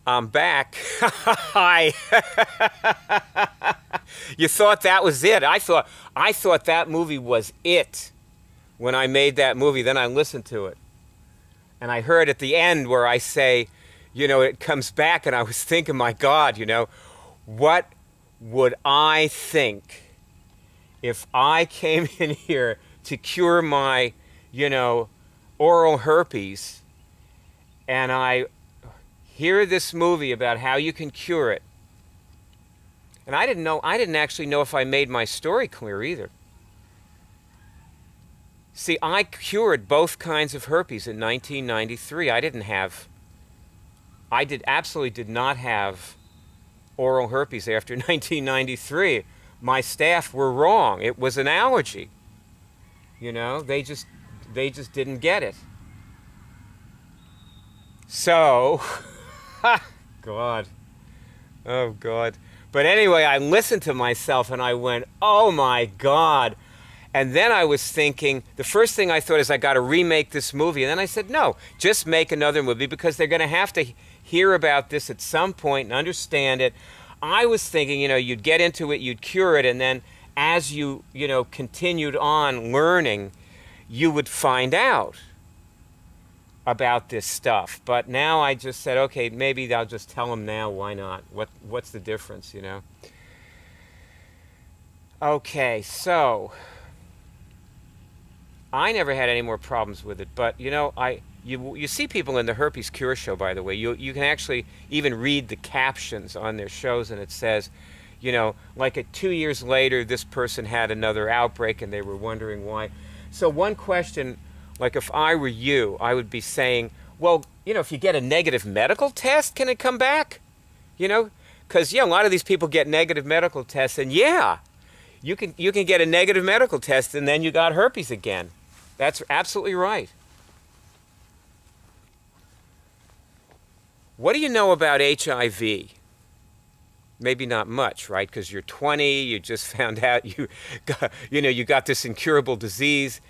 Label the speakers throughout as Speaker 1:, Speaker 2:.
Speaker 1: I'm back. Hi. You thought that was it. I thought that movie was it when I made that movie. Then I listened to it. And I heard at the end where I say, you know, it comes back, and I was thinking, my God, you know, what would I think if I came in here to cure my, you know, oral herpes, and I hear this movie about how you can cure it. And I didn't actually know if I made my story clear either. See, I cured both kinds of herpes in 1993. I absolutely did not have oral herpes after 1993. My staff were wrong. It was an allergy. You know, they just didn't get it. So, God. Oh, God. But anyway, I listened to myself and I went, oh, my God. And then I was thinking, the first thing I thought is I got to remake this movie. And then I said, no, just make another movie because they're going to have to hear about this at some point and understand it. I was thinking, you know, you'd get into it, you'd cure it, and then as you know, continued on learning, you would find out about this stuff. But now I just said, okay, maybe I'll just tell them now. Why not? What's the difference, you know? Okay, so I never had any more problems with it. But, you know, you see people in the Herpes Cure show, by the way. You can actually even read the captions on their shows, and it says, you know, like 2 years later, this person had another outbreak, and they were wondering why. So one question, like if I were you, I would be saying, well, you know, if you get a negative medical test, can it come back? You know, because, yeah, a lot of these people get negative medical tests, and yeah, you can get a negative medical test, and then you got herpes again. That's absolutely right. What do you know about HIV? Maybe not much, right? Because you're 20, you just found out you got this incurable disease,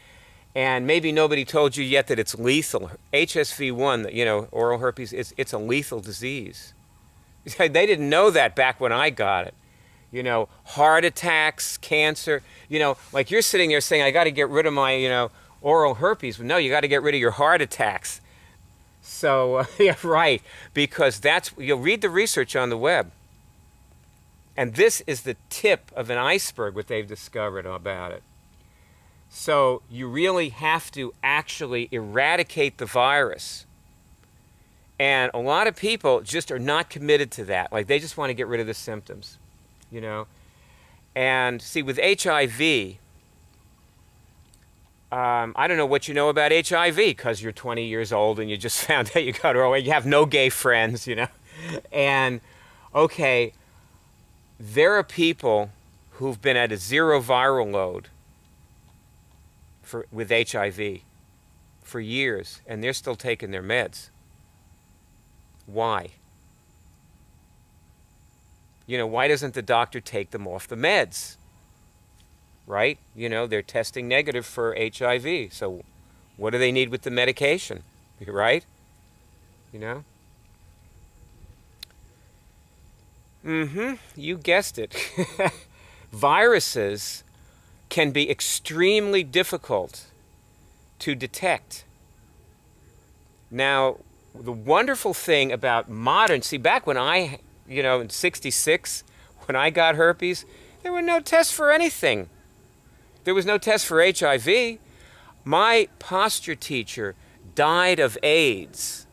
Speaker 1: and maybe nobody told you yet that it's lethal. HSV1, you know, oral herpes, it's a lethal disease. They didn't know that back when I got it. You know, heart attacks, cancer, you know, like you're sitting there saying, I got to get rid of my, you know, oral herpes. But no, you got to get rid of your heart attacks. So, yeah, right, because you'll read the research on the web. And this is the tip of an iceberg, what they've discovered about it. So you really have to actually eradicate the virus. And a lot of people just are not committed to that. Like, they just want to get rid of the symptoms, you know. And see, with HIV, I don't know what you know about HIV because you're 20 years old and you just found out you got it. You have no gay friends, you know. And, okay, there are people who've been at a 0 viral load with HIV for years, and they're still taking their meds. Why? You know, why doesn't the doctor take them off the meds? Right? You know, they're testing negative for HIV, so what do they need with the medication? Right? You know? You guessed it. Viruses can be extremely difficult to detect. Now, the wonderful thing about see, back when you know, in '66, when I got herpes, there were no tests for anything. There was no test for HIV. My posture teacher died of AIDS.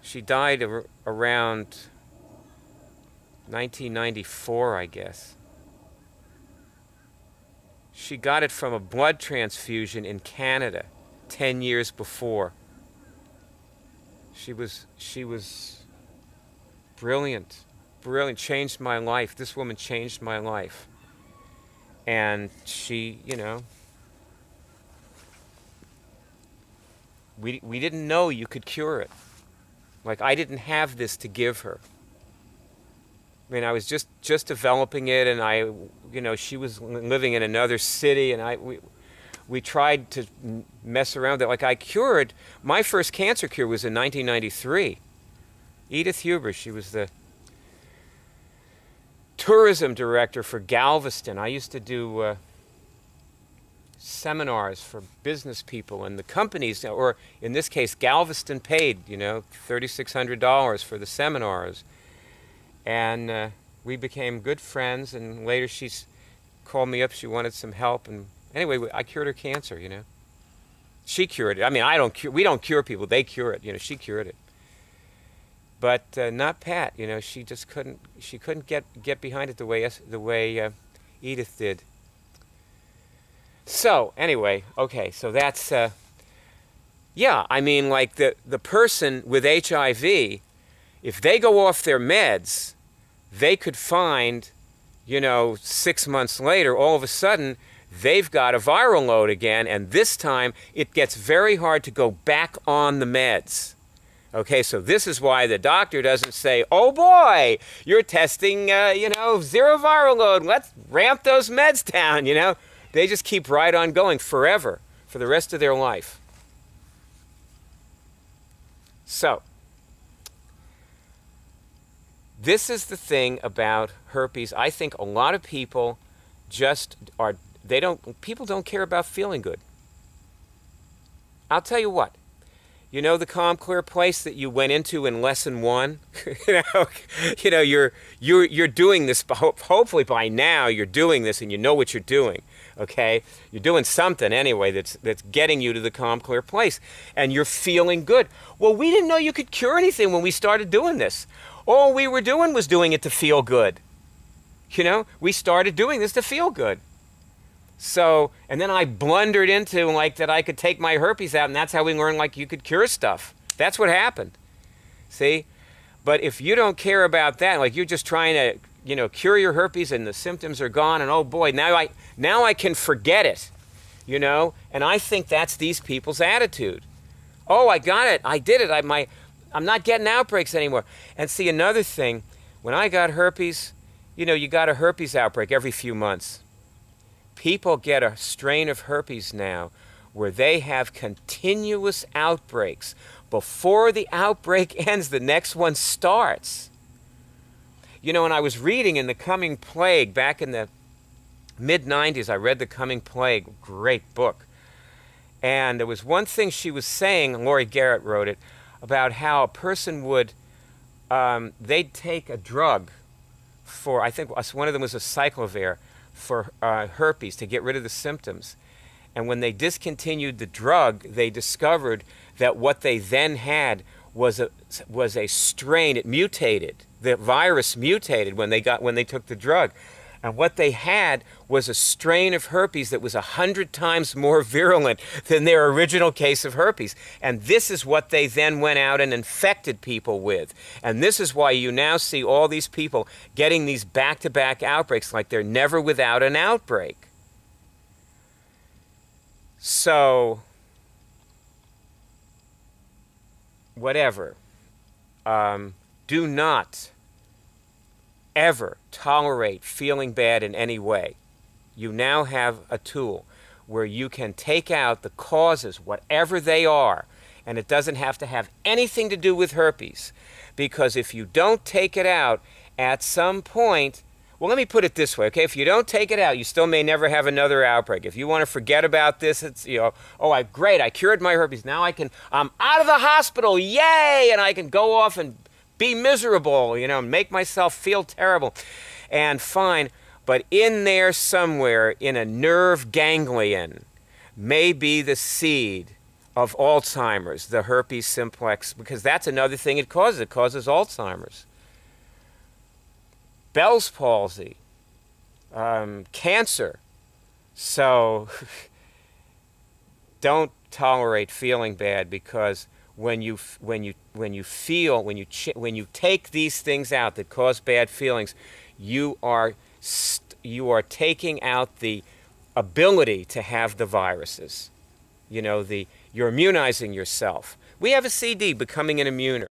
Speaker 1: She died around 1994, I guess. She got it from a blood transfusion in Canada 10 years before. She was brilliant, changed my life. This woman changed my life. And she, you know, we didn't know you could cure it. Like, I didn't have this to give her. I mean, I was just developing it, and you know, she was living in another city, and we tried to mess around with it. Like, my first cancer cure was in 1993. Edith Huber, she was the tourism director for Galveston. I used to do seminars for business people, and the companies, or in this case, Galveston paid, you know, $3,600 for the seminars. And we became good friends, and later she called me up. She wanted some help, and anyway, I cured her cancer, you know. She cured it. I mean, we don't cure people. They cure it. You know, she cured it. But not Pat. You know, she just couldn't. She couldn't get behind it the way Edith did. So anyway, okay. So that's yeah. I mean, like the person with HIV, if they go off their meds, they could find, you know, 6 months later, all of a sudden, they've got a viral load again, and this time it gets very hard to go back on the meds. Okay, so this is why the doctor doesn't say, oh boy, you're testing, you know, 0 viral load, let's ramp those meds down, you know. They just keep right on going forever, for the rest of their life. So, this is the thing about herpes. I think a lot of people just are, people don't care about feeling good. I'll tell you what. You know the calm, clear place that you went into in lesson 1? you know, you're doing this, hopefully by now you're doing this and you know what you're doing, okay? You're doing something anyway that's getting you to the calm, clear place, and you're feeling good. Well, we didn't know you could cure anything when we started doing this. All we were doing was doing it to feel good. You know, we started doing this to feel good. So, and then I blundered into like that I could take my herpes out, and that's how we learned like you could cure stuff. That's what happened. See? But if you don't care about that, like you're just trying to, you know, cure your herpes and the symptoms are gone, and oh boy, now I can forget it. You know? And I think that's these people's attitude. Oh, I got it. I did it. I'm not getting outbreaks anymore. And see, another thing, when I got herpes, you know, you got a herpes outbreak every few months. People get a strain of herpes now where they have continuous outbreaks. Before the outbreak ends, the next one starts. You know, when I was reading in The Coming Plague back in the mid-90s, I read The Coming Plague, great book. And there was one thing she was saying, Laurie Garrett wrote it, about how a person would, they'd take a drug for, I think one of them was a cyclovir, for herpes to get rid of the symptoms. And when they discontinued the drug, they discovered that what they then had was a strain. It mutated. The virus mutated when they took the drug. And what they had was a strain of herpes that was 100 times more virulent than their original case of herpes. And this is what they then went out and infected people with. And this is why you now see all these people getting these back-to-back outbreaks like they're never without an outbreak. So, whatever. Do not ever tolerate feeling bad in any way. You now have a tool where you can take out the causes, whatever they are, and it doesn't have to have anything to do with herpes. Because if you don't take it out, at some point, well, let me put it this way, okay? If you don't take it out, you still may never have another outbreak. If you want to forget about this, it's, you know, oh, great, I cured my herpes. Now I'm out of the hospital, yay! And I can go off and be miserable, you know, make myself feel terrible. And fine, but in there somewhere, in a nerve ganglion, may be the seed of Alzheimer's, the herpes simplex, because that's another thing it causes. It causes Alzheimer's. Bell's palsy, cancer. So don't tolerate feeling bad, because when you take these things out that cause bad feelings, you are taking out the ability to have the viruses. You know, you're immunizing yourself. We have a CD, Becoming an Immuner.